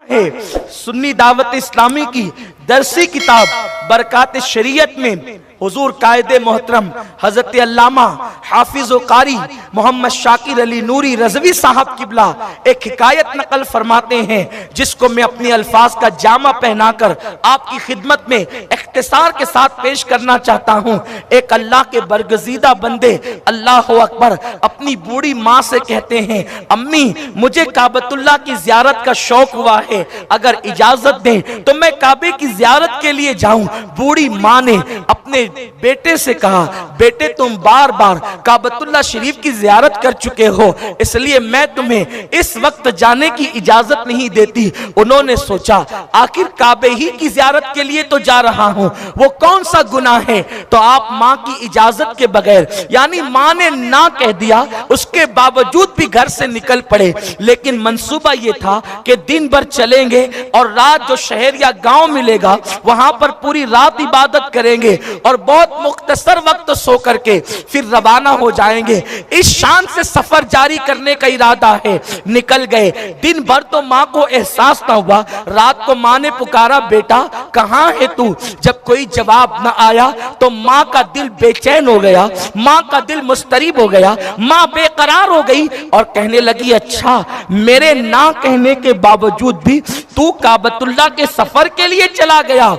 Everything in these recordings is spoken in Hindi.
है सुन्नी दावत इस्लामी की दरसी किताब बरकात शरीयत में हुजूर कायदे मोहतरम हजरत अल्लामा हाफिज व कारी मोहम्मद शाकिर अली नूरी रज़वी साहब किबला एक हिकायत नकल फरमाते हैं, जिसको मैं अपनी अल्फाज का जामा पहनाकर आपकी खिदमत में इख्तिसार के साथ पेश करना चाहता हूँ। एक अल्लाह के बरगजीदा बंदे अल्लाह अकबर अपनी बूढ़ी माँ से कहते हैं, अम्मी मुझे काबतुल्लाह की जियारत का शौक हुआ है, अगर इजाजत दें तो मैं काबे की जियारत के लिए जाऊं। बूढ़ी माँ ने अपने बेटे से कहा, बेटे तुम बार बार काबतुल्लाह शरीफ की जियारत कर चुके हो, इसलिए मैं तुम्हें इस वक्त जाने की इजाजत नहीं देती। उन्होंने सोचा आखिर काबे ही की जियारत के लिए तो जा रहा हूं, वो कौन सा गुनाह है। तो आप माँ की इजाजत के बगैर, यानी माँ ने ना कह दिया, उसके बावजूद भी घर से निकल पड़े। लेकिन मंसूबा ये था कि दिन भर चलेंगे और रात जो शहर या गांव मिलेगा वहां पर पूरी रात इबादत करेंगे और बहुत मुख्तसर वक्त सो करके फिर रवाना हो जाएंगे। इस शान से सफर जारी करने का इरादा है। निकल गए। दिन भर तो माँ को एहसास ना हुआ। रात को माँ ने पुकारा, बेटा कहाँ है तू। जब कोई जवाब न आया तो माँ का दिल बेचैन हो गया, माँ का दिल मुस्तरिब हो गया, माँ बेकरार हो गई और कहने लगी, अच्छा मेरे ना कहने के बावजूद भी तू काबतुल्लाह के सफर के लिए चला गया।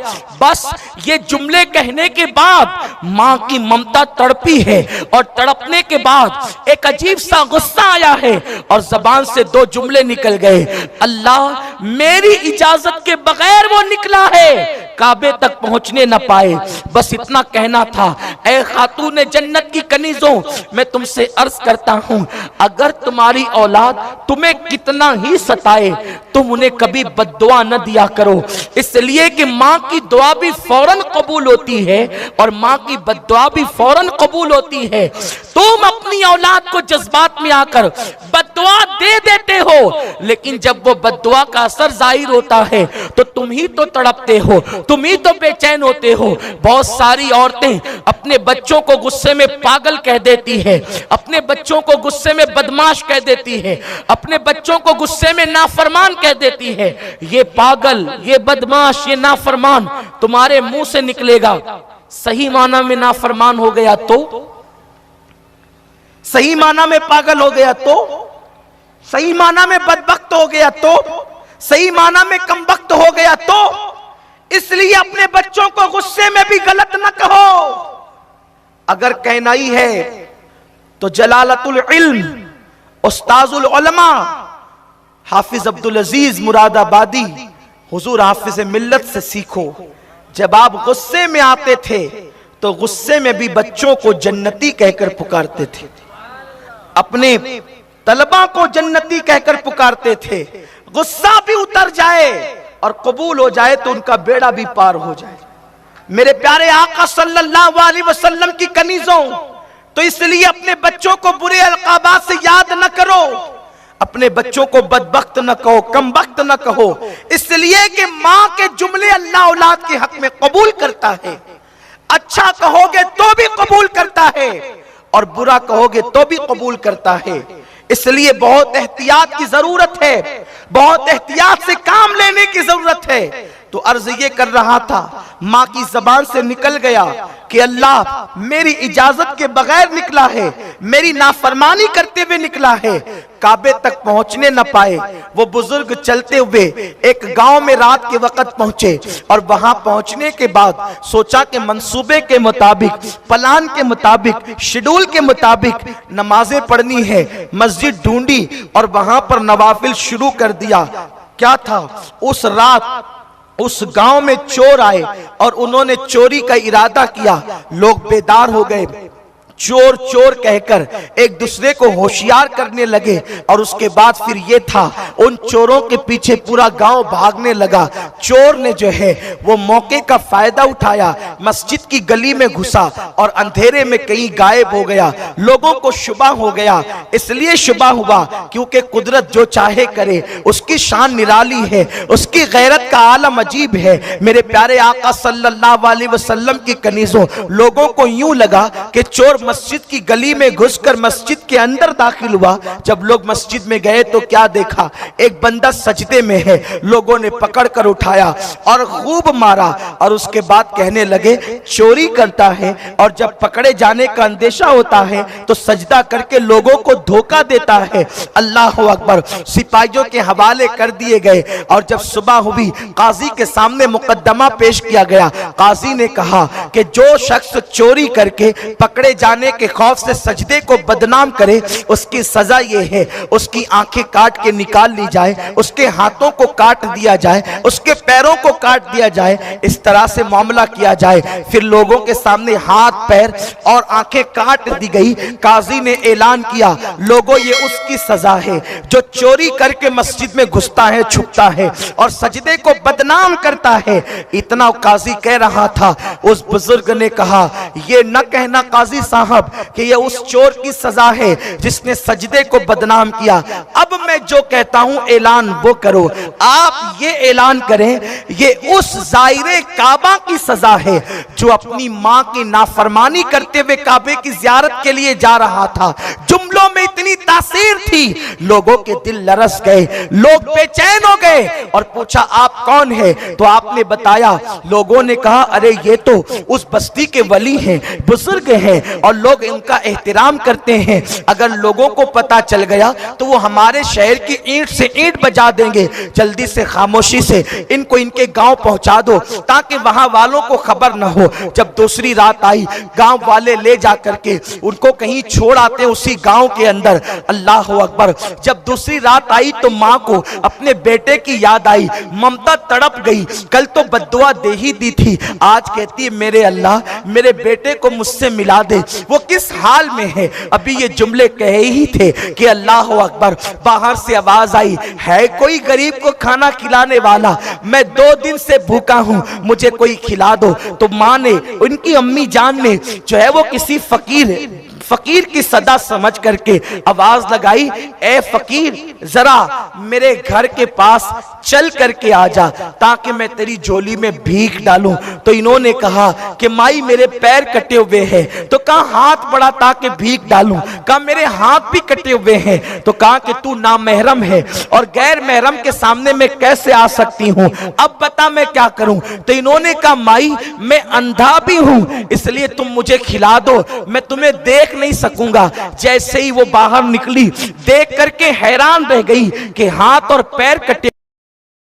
बस ये जुमले कहने के बाद माँ की ममता तड़पी है और तड़पने के बाद एक अजीब सा गुस्सा आया है और जबान से दो जुमले निकल गए, अल्लाह मेरी इजाजत के बगैर वो निकला है, काबे तक पहुंचने न पाए। बस इतना कहना था। ऐ खातून जन्नत की कनीजों, मैं तुमसे अर्ज करता हूं, अगर तुम्हारी औलाद तुम्हें कितना ही सताए तुम उन्हें कभी बद्दुआ न दिया करो, इसलिए कि माँ की दुआ भी फौरन कबूल होती है और माँ की बद्दुआ भी फौरन कबूल होती है। तुम अपनी औलाद को जज्बात में आकर बद्दुआ दे देते हो, लेकिन जब वो बद्दुआ का असर जाहिर होता है तो तुम ही तो तड़पते हो, तुम ही तो बेचैन होते हो। बहुत सारी औरतें अपने बच्चों को गुस्से में पागल कह देती है, अपने बच्चों को गुस्से में बदमाश कह देती है, अपने बच्चों को गुस्से में नाफरमान कह देती है। ये पागल, ये बदमाश, ये नाफरमान तुम्हारे मुंह से निकलेगा। सही माना में नाफरमान हो गया तो, सही माना में पागल हो गया तो, सही माना में बदबख्त हो गया तो, सही माना में कमबख्त हो गया तो, इसलिए अपने बच्चों को गुस्से में भी गलत न कहो। अगर कहना ही है तो जलालतुल इल्म उस्ताजुल उलमा हाफिज अब्दुल अजीज मुरादाबादी हुजूर हाफिज मिल्लत से सीखो। जब आप गुस्से में आते थे तो गुस्से में भी बच्चों को जन्नती कहकर पुकारते थे, अपने तलबा को जन्नती कहकर पुकारते थे। गुस्सा भी उतर जाए और कबूल हो जाए तो उनका बेड़ा भी पार हो जाए। मेरे प्यारे आका सल्लल्लाहु अलैहि वसल्लम की कनीजों, तो इसलिए अपने बच्चों को बुरे अलकाबात से याद न करो, अपने बच्चों को बदबख्त न कहो, कमबख्त न कहो, इसलिए कि माँ के जुमले अल्लाह औलाद के हक में कबूल करता है। अच्छा कहोगे तो भी कबूल करता है और बुरा कहोगे तो भी कबूल करता है। इसलिए बहुत एहतियात की जरूरत है, बहुत एहतियात से काम लेने की जरूरत है। तो अर्ज ये कर रहा था, माँ की जबान से निकल गया कि अल्लाह मेरी इजाजत के बगैर निकला है, मेरी नाफरमानी करते हुए निकला है, काबे तक पहुंचने न पाए। वो बुजुर्ग चलते हुए एक गांव में रात के वक्त पहुंचे और वहां पहुंचने के बाद सोचा कि मंसूबे के मुताबिक, प्लान के मुताबिक, शेड्यूल के मुताबिक नमाजें पढ़नी है। मस्जिद ढूंढी और वहां पर नवाफिल शुरू कर दिया। क्या था, उस रात उस गांव में चोर आए और उन्होंने चोरी का इरादा किया। लोग बेदार हो गए, चोर चोर कहकर एक दूसरे को होशियार करने लगे और उसके बाद फिर ये था, उन चोरों के पीछे पूरा गांव भागने लगा। चोर ने जो है वो मौके का फायदा उठाया, मस्जिद की गली में घुसा और अंधेरे में कहीं गायब हो गया। लोगों को शुबा हो गया, इसलिए शुबा हुआ क्योंकि कुदरत जो चाहे करे, उसकी शान निराली है, उसकी गैरत का आलम अजीब है। मेरे प्यारे आका सल्लल्लाहु अलैहि वसल्लम की कनीजों, लोगों को यूं लगा कि चोर मस्जिद की गली में घुसकर मस्जिद के अंदर दाखिल हुआ। जब लोग मस्जिद में गए तो क्या देखा, एक बंदा सजदे में है। लोगों ने पकड़ कर उठाया और खूब मारा और उसके बाद कहने लगे चोरी करता है, और जब पकड़े जाने का अंदेशा होता है तो सजदा करके लोगों को धोखा देता है। अल्लाह अकबर। सिपाहियों के हवाले कर दिए गए और जब सुबह हुई काजी के सामने मुकद्दमा पेश किया गया। काजी ने कहा कि जो शख्स चोरी करके पकड़े जाने के खौफ से सजदे को बदनाम करे उसकी सजा ये है, उसकी आंखें काट के निकाल ली जाए, उसके हाथों को काट दिया जाए, उसके पैरों को काट दिया जाए, इस तरह से मामला किया जाए। फिर लोगों के सामने हाथ पैर और आंखें काट दी गई। काजी ने ऐलान किया, लोगों ये उसकी सजा है जो चोरी करके मस्जिद में घुसता है, छुपता है और सजदे को बदनाम करता है। इतना काजी कह रहा था, उस बुजुर्ग ने कहा ये न कहना काजी साहब कि ये उस चोर की सजा है जिसने सजदे को बदनाम किया। अब मैं जो कहता हूं ऐलान वो करो। आप ये ऐलान करें ये उस ज़ायरे काबा की सजा है जो अपनी मां की नाफरमानी करते हुए काबे की जियारत के लिए जा रहा था। जुमलों में इतनी तासीर थी, लोगों के दिल लरस गए, लोग बेचैन हो गए और पूछा आप कौन है? तो आपने बताया। लोगों ने कहा अरे ये तो उस बस्ती के वली हैं, बुजुर्ग हैं और लोग इनका एहतराम करते हैं। अगर लोगों को पता चल गया तो वो हमारे शहर की ईंट से ईंट बजा देंगे। जल्दी से खामोशी से इनको इनके गांव पहुंचा दो ताकि वहां वालों को खबर न हो। जब दूसरी रात आई, गांव वाले ले जा करके उनको कहीं छोड़ आते उसी गांव के अंदर। अल्लाह अकबर। जब दूसरी रात आई तो मां को अपने बेटे की याद आई, ममता तड़प गई। कल तो बद्दुआ दे ही दी थी, आज कहती है मेरे अल्लाह मेरे बेटे को मुझसे मिला दे, वो किस हाल में है। अभी ये जुमले कहे ही थे कि अल्लाह अकबर। बाहर से आवाज आई, है कोई गरीब को खाना खिलाने वाला? मैं 2 दिन से भूखा हूं, मुझे कोई खिला दो। तो मां ने, उनकी अम्मी जान ने जो है वो किसी फकीर की सदा समझ करके आवाज लगाई, ए फकीर जरा मेरे घर के पास चल करके आ जा ताकि मैं तेरी झोली में भीख डालूं। तो इन्होंने कहा कि माई मेरे पैर कटे हुए हैं। तो कहा हाथ बढ़ा ताकि भीख डालूं। कहा मेरे हाथ भी कटे हुए हैं। तो कहा कि तू नामहरम है और गैर महरम के सामने मैं कैसे आ सकती हूं, अब बता मैं क्या करूं। तो इन्होंने कहा माई मैं अंधा भी हूं इसलिए तुम मुझे खिला दो, मैं तुम्हें देख नहीं सकूंगा। जैसे ही वो बाहर निकली देख करके हैरान रह गई कि हाथ और पैर कटे,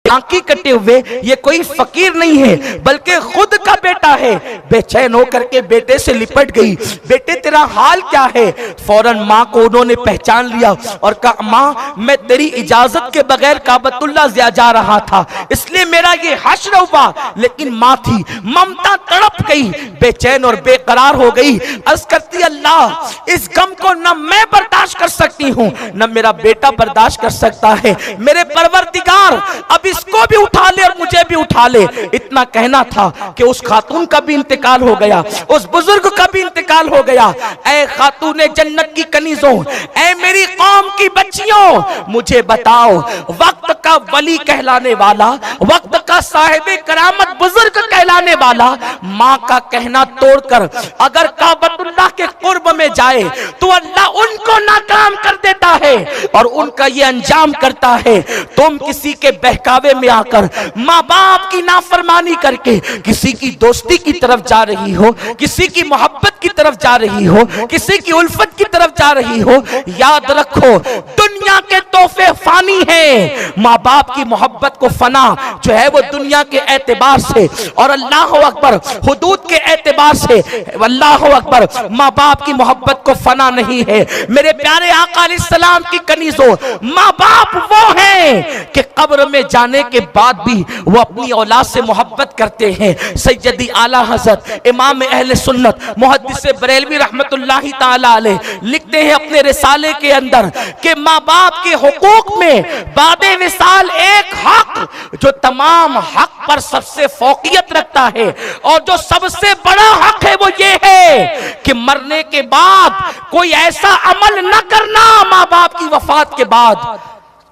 आंखें कटे हुए, ये कोई फकीर नहीं है बल्कि खुद का बेटा है। बेचैन होकर के बेटे से लिपट गई, बेटे तेरा हाल क्या है? फौरन मां को उन्होंने पहचान लिया और कहा मां मैं तेरी इजाजत के बगैर काबतुल्लाह जा रहा था इसलिए मेरा ये हश्र हुआ। लेकिन मां थी, ममता तड़प गई, बेचैन और बेकरार हो गई। अर्ज करती अल्लाह इस गम को न मैं बर्दाश्त कर सकती हूं न मेरा बेटा बर्दाश्त कर सकता है। मेरे परवरदिगार अब इसको भी उठा ले और मुझे भी उठा ले। इतना कहना था कि उस खातून का भी इंतकाल हो गया, उस बुजुर्ग का भी इंतकाल हो गया। ऐ खातूने जन्नत की कनीजों, ऐ मेरी कौम की बच्चियों, मुझे बताओ वक्त का वली कहलाने वाला, वक्त का साहिबे करामत बुजुर्ग कहलाने वाला मां का कहना तोड़कर अगर काबतुल्लाह के कुर्ब में जाए तो अल्लाह उनको नाकाम कर देता है और उनका ये अंजाम करता है। तुम किसी के बहकावे में आकर माँ बाप की नाफरमानी करके किसी की दोस्ती की तरफ जा रही हो, किसी की मोहब्बत की तरफ जा रही हो, किसी की उल्फत की तरफ जा रही हो, याद रखो दुनिया के तोहफे फानी हैं, माँ बाप की मोहब्बत को फना जो है वो दुनिया के एतबार से और अल्लाह अकबर हुदूद के एतबार से अल्लाह अकबर माँ बाप की मोहब्बत को फना नहीं है। मेरे प्यारे आका अलैहिस्सलाम की कनीजों, माँ बाप वो हैं कि कब्र में जाने के बाद भी वो अपनी औलाद से मोहब्बत करते हैं। सैयदी आला हज़रत इमाम अहले सुन्नत मुहद्दिस बरेलवी रहमतुल्लाहि ताला अलैह लिखते हैं अपने रिसाले के अंदर कि माँ बाप के हुकूक में बादे विसाल एक हक जो तमाम हक पर सबसे फौकियत रखता है और जो सबसे बड़ा हक है वो ये है कि मरने के बाद कोई ऐसा अमल न करना माँ बाप की वफात के बाद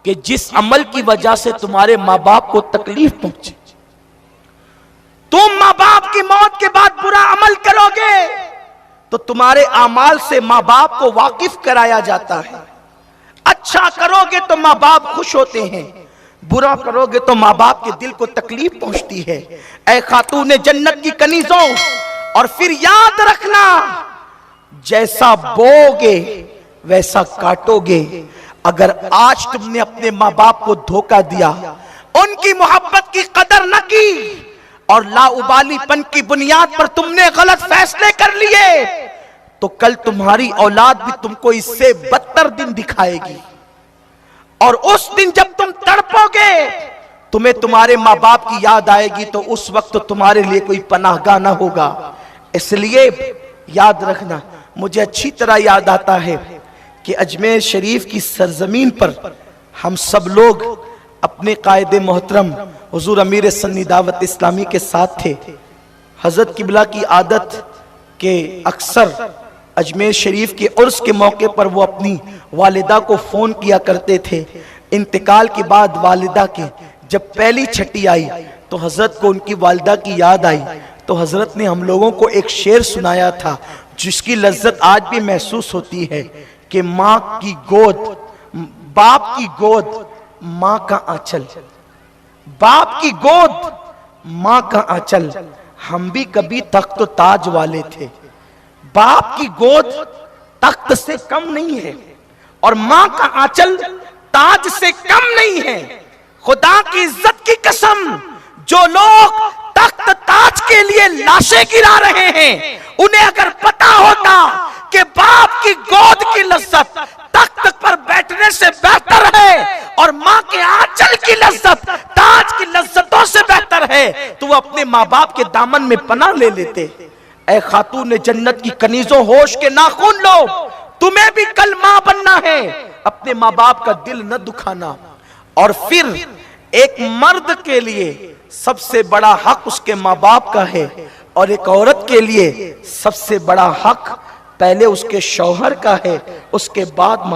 कि जिस अमल की वजह से तुम्हारे माँ बाप को तकलीफ पहुंचे। तुम माँ बाप की मौत के बाद बुरा अमल करोगे तो तुम्हारे आमाल से माँ बाप को वाकिफ कराया जाता है। अच्छा करोगे तो माँ बाप खुश होते हैं, बुरा करोगे तो माँ बाप के दिल को तकलीफ पहुंचती है। ऐ खातून जन्नत की कनीजों, और फिर याद रखना, जैसा बोगे वैसा काटोगे। अगर आज तुमने अपने माँ बाप को धोखा दिया, उनकी मोहब्बत की कदर न की और लाउबालीपन की बुनियाद पर तुमने गलत फैसले कर लिए, तो कल तुम्हारी औलाद भी तुमको इससे बदतर दिन दिखाएगी। और उस दिन जब तुम तड़पोगे, तुम्हें तुम्हारे माँ बाप की याद आएगी, तो उस वक्त तो तुम्हारे लिए कोई पनाहगाह ना होगा। इसलिए याद रखना, मुझे अच्छी तरह याद आता है कि अजमेर शरीफ की सरजमीन पर हम सब लोग अपने कायदे मोहतरम हुजूर अमीर सन्नी दावत इस्लामी के साथ थे। हजरत किबला की आदत के अक्सर अजमेर शरीफ के उर्स के मौके पर वो अपनी वालिदा को फ़ोन किया करते थे। इंतकाल के बाद वालिदा के जब पहली छठी आई तो हजरत को उनकी वालिदा की याद आई, तो हजरत ने हम लोगों को एक शेर सुनाया था जिसकी लज्जत आज भी महसूस होती है कि माँ की गोद, बाप की गोद माँ का आंचल, बाप की गोद माँ का आंचल। हम भी कभी तख्त ताज वाले थे। बाप की गोद तख्त से कम नहीं है और माँ का आंचल ताज से कम नहीं है। खुदा की इज्जत की कसम, जो लोग तख्त ताज के लिए लाशें गिरा रहे हैं, उन्हें अगर पता होता कि बाप की गोद की लज्जत तख्त पर बैठने से बेहतर है और माँ के आंचल की लज्जत ताज की लज्जतों से बेहतर है, तो वो अपने माँ बाप के दामन में पनाह ले लेते। ऐ खातून जन्नत की कनीजों, होश के नाखून लो, तुम्हें भी कल माँ बनना है। अपने माँ बाप का दिल न दुखाना। और फिर एक मर्द के लिए सबसे बड़ा हक उसके माँ बाप का है, और एक औरत के लिए सबसे बड़ा हक पहले उसके शौहर का है, उसके बाद माँ